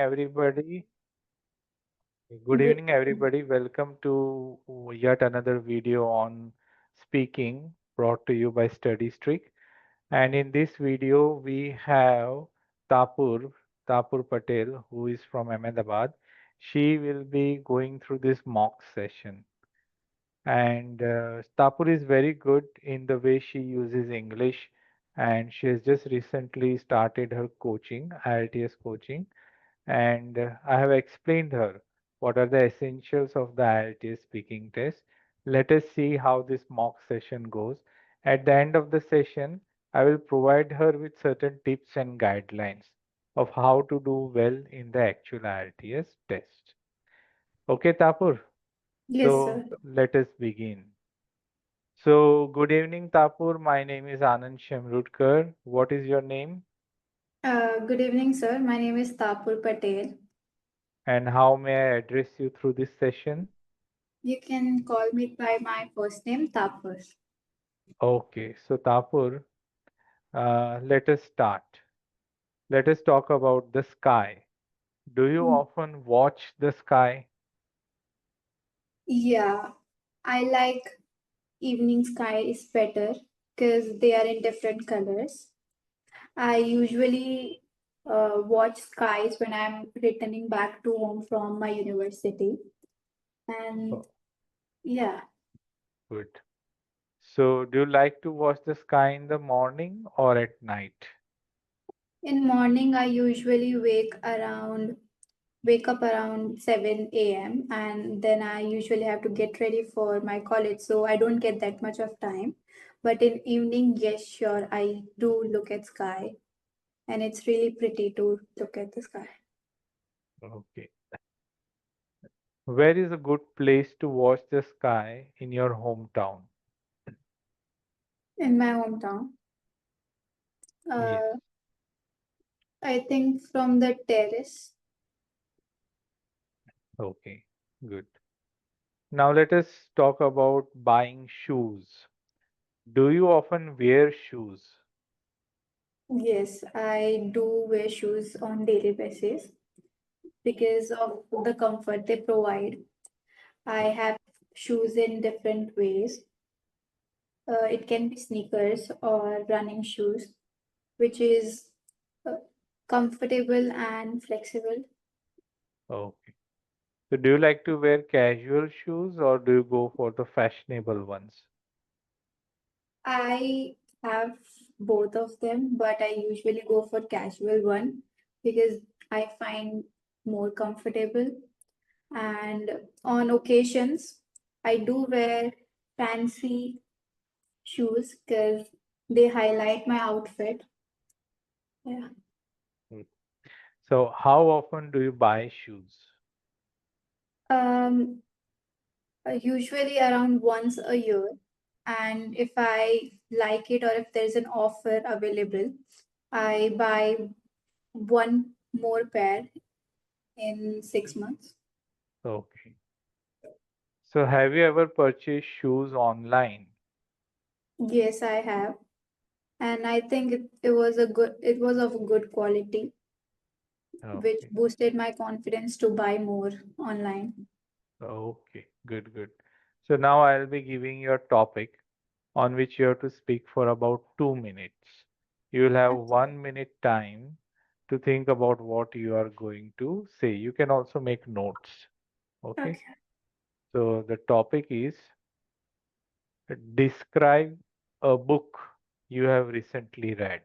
everybody. Good Good. evening, everybody. Welcome to yet another video on speaking brought to you by Study Streak. And in this video, we have Tapur, Tapur Patel, who is from Ahmedabad. She will be going through this mock session. And Tapur is very good in the way she uses English. And she has just recently started her coaching, IELTS coaching, and I have explained her what are the essentials of the IELTS speaking test. Let us see how this mock session goes. At the end of the session, I will provide her with certain tips and guidelines of how to do well in the actual IELTS test. Okay, Tapur. Yes, So sir. let us begin. So, good evening, Tapur. My name is Anand Shemrudkar. What is your name Good evening, sir. My name is Tapur Patel. and how may I address you through this session? You can call me by my first name, Tapur. Okay, so Tapur, let us start. Let us talk about the sky. Do you Mm, often watch the sky? Yeah, I like evening skies better because they are in different colors. I usually watch skies when I'm returning back to home from my university. And Oh, yeah, good. So, do you like to watch the sky in the morning or at night? in morning I usually wake up around 7 a.m. and then I usually have to get ready for my college, so I don't get that much of time. But in evening, yes, sure, I do look at sky and it's really pretty to look at the sky. Okay. Where is a good place to watch the sky in your hometown? In my hometown, Yes. uh, I think from the terrace. Okay, good. Now let us talk about buying shoes. Do you often wear shoes? Yes, I do wear shoes on daily basis because of the comfort they provide. I have shoes in different ways. It can be sneakers or running shoes, which is uh, comfortable and flexible. Okay. So do you like to wear casual shoes or do you go for the fashionable ones? I have both of them, but I usually go for casual one because I find more comfortable. And on occasions, I do wear fancy shoes because they highlight my outfit. Yeah. Mm. So how often do you buy shoes? Um, Usually around once a year. And if I like it or if there's an offer available, I buy one more pair in 6 months. Okay. So have you ever purchased shoes online? Yes, I have. And I think it was of good quality, which Okay. boosted my confidence to buy more online. Okay. Good, good. So now I'll be giving you a topic on which you have to speak for about 2 minutes. You will have 1 minute time to think about what you are going to say. You can also make notes. Okay. Okay. So the topic is describe a book you have recently read.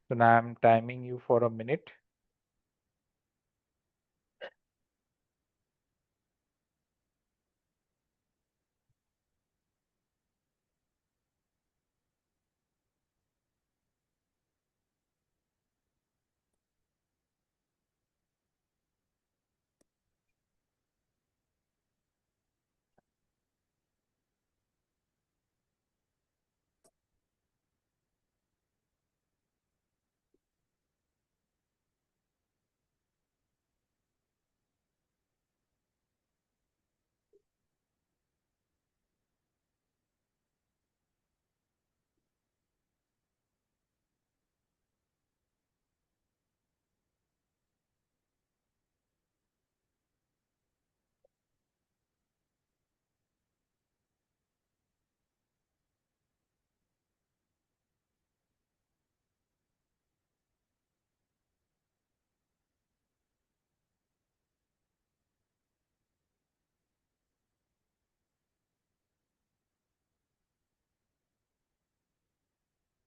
So now I'm timing you for a minute.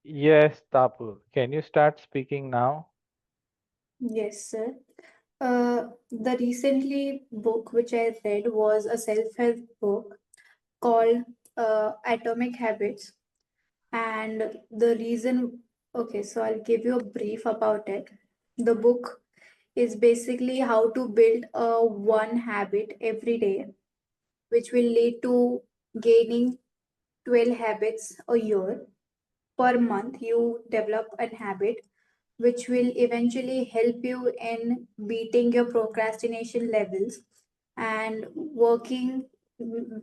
Yes, Tapu. Can you start speaking now? Yes, sir. The recently book which I read was a self-help book called Atomic Habits. And the reason, okay, so I'll give you a brief about it. The book is basically how to build a one habit every day, which will lead to gaining 12 habits a year. Per month, you develop a habit which will eventually help you in beating your procrastination levels and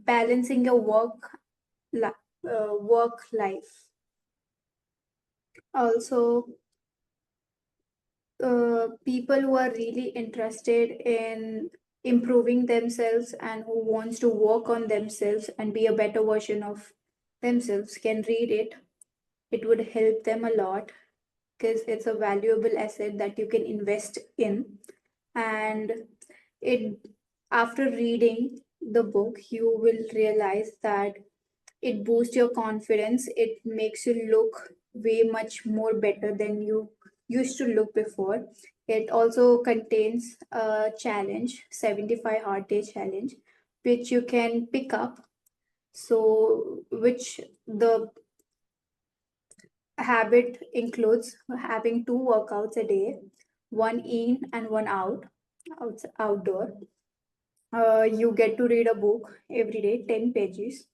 balancing your work life. Also, people who are really interested in improving themselves and who wants to work on themselves and be a better version of themselves can read it. It would help them a lot because it's a valuable asset that you can invest in. And it after reading the book you will realize that it boosts your confidence. It makes you look way much more better than you used to look before. It also contains a challenge, 75 hard day challenge, which you can pick up. So, which the habit includes having two workouts a day, one in and one outdoor. You get to read a book every day, 10 pages.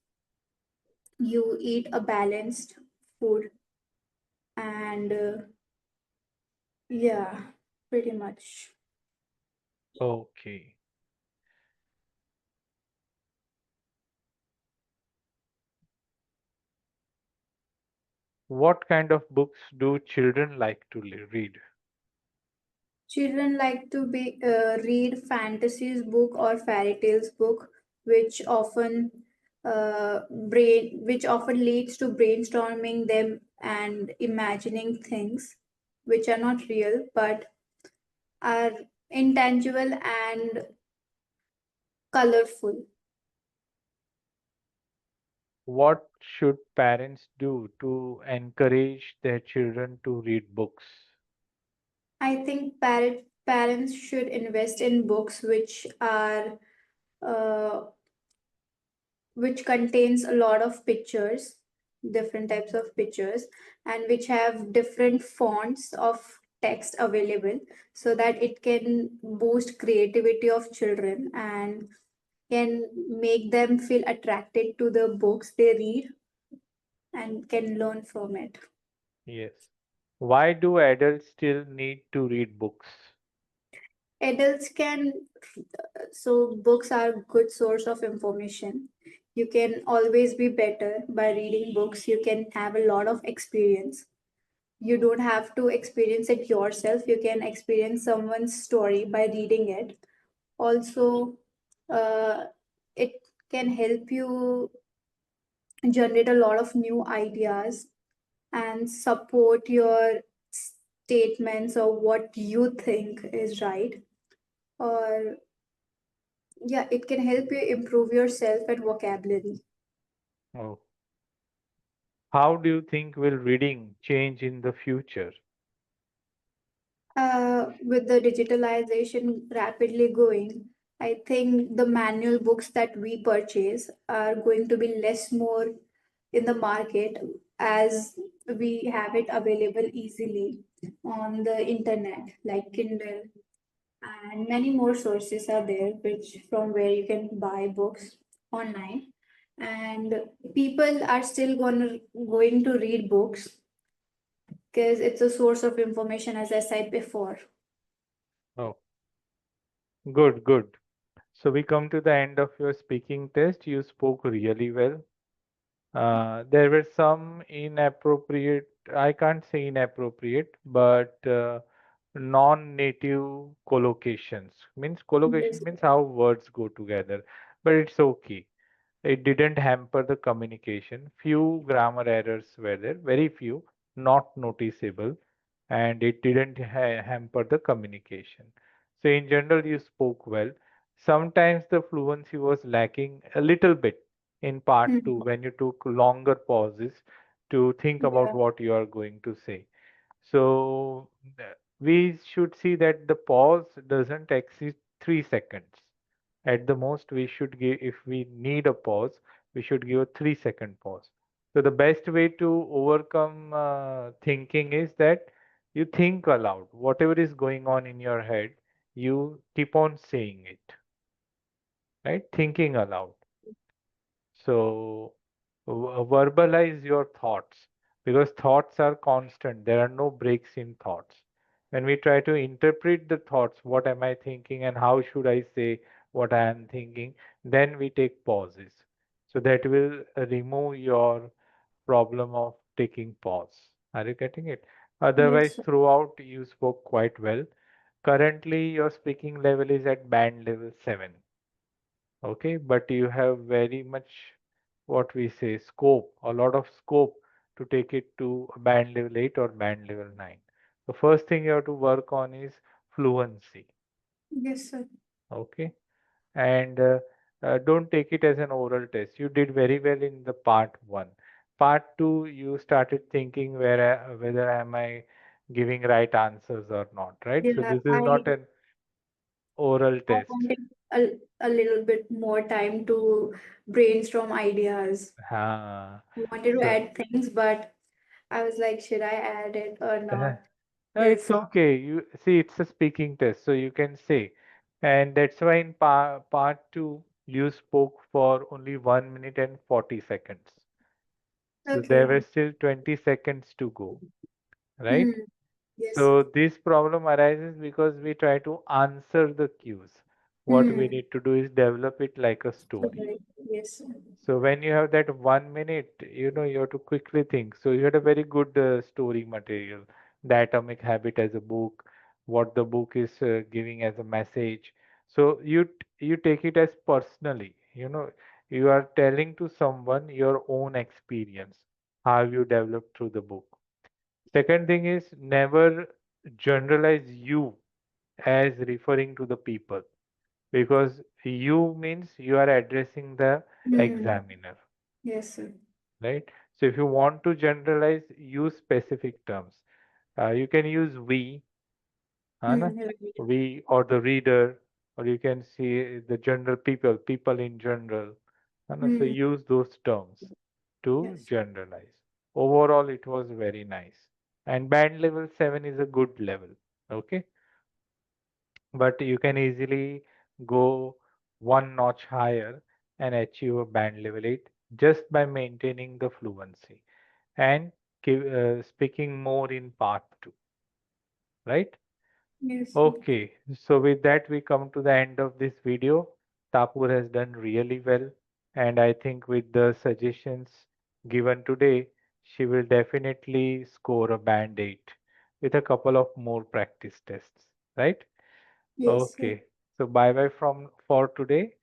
You eat a balanced food and yeah, pretty much. Okay. What kind of books do children like to read? Children like to be read fantasies book or fairy tales book, which often which often leads to brainstorming them and imagining things which are not real but are intangible and colorful. What should parents do to encourage their children to read books? I think parents should invest in books uh, which contains a lot of pictures, different types of pictures, and which have different fonts of text available so that it can boost creativity of children and can make them feel attracted to the books they read and can learn from it. Yes. Why do adults still need to read books? Adults can, so books are good source of information. You can always be better by reading books. You can have a lot of experience. You don't have to experience it yourself. You can experience someone's story by reading it. Also, uh, it can help you generate a lot of new ideas and support your statements or what you think is right. Or yeah, it can help you improve yourself and vocabulary. Oh. How do you think will reading change in the future? With the digitalization rapidly going, I think the manual books that we purchase are going to be less more in the market as we have it available easily on the internet, like Kindle, and many more sources are there, which from where you can buy books online. And people are still going to read books because it's a source of information, as I said before. Oh, good, good. So we come to the end of your speaking test. You spoke really well. There were some inappropriate, I can't say inappropriate, but non-native collocations. Means collocation Yes. means how words go together, but it's okay. It didn't hamper the communication. Few grammar errors were there, very few, not noticeable, and it didn't hamper the communication. So, in general, you spoke well. Sometimes the fluency was lacking a little bit in part two Hmm. when you took longer pauses to think about Yeah. what you are going to say. So we should see that the pause doesn't exceed 3 seconds. At the most, we should give, if we need a pause, we should give a 3 second pause. So the best way to overcome thinking is that you think aloud. Whatever is going on in your head, you keep on saying it, right? Thinking aloud. So verbalize your thoughts because thoughts are constant. There are no breaks in thoughts. When we try to interpret the thoughts, what am I thinking and how should I say what I am thinking, then we take pauses. So that will remove your problem of taking pause. Are you getting it? Otherwise, Yes, sir. throughout you spoke quite well. Currently, your speaking level is at band level 7. Okay, but you have very much what we say scope, a lot of scope to take it to band level 8 or band level 9. The first thing you have to work on is fluency. Yes, sir. Okay, and don't take it as an oral test. You did very well in the part 1. Part 2, you started thinking whether am I giving right answers or not, right? So Yeah, this is not an oral I test. wanted a little bit more time to brainstorm ideas. Ha. I wanted to So add things, but I was like, should I add it or uh, not? no, it's Yes. okay. You see, it's a speaking test, so you can say. And that's why in part two, you spoke for only 1 minute and 40 seconds. So there Okay. were still 20 seconds to go, right? Hmm. Yes, sir. So this problem arises because we try to answer the cues. What we Hmm. need to do is develop it like a story. Sorry. Yes, sir. So when you have that 1 minute, you have to quickly think. So you had a very good story material, The Atomic Habit as a book, what the book is giving as a message. So you take it as personally. You are telling to someone your own experience, how you developed through the book. Second thing is never generalize you as referring to the people because you means you are addressing the Hmm. examiner, Yes, sir. right? So if you want to generalize, use specific terms. You can use we, है ना? Hmm. Right. We or the reader, or you can see the general people, people in general. है ना? So Hmm. use those terms to Yes. generalize. Overall, it was very nice. And band level 7 is a good level. Okay. But you can easily go one notch higher and achieve a band level 8 just by maintaining the fluency and speaking more in part 2, right? Yes, sir. Okay, so with that we come to the end of this video. Tapur has done really well, and I think with the suggestions given today, she will definitely score a band 8 with a couple of more practice tests, right? Yes, sir. Okay, so bye bye from for today.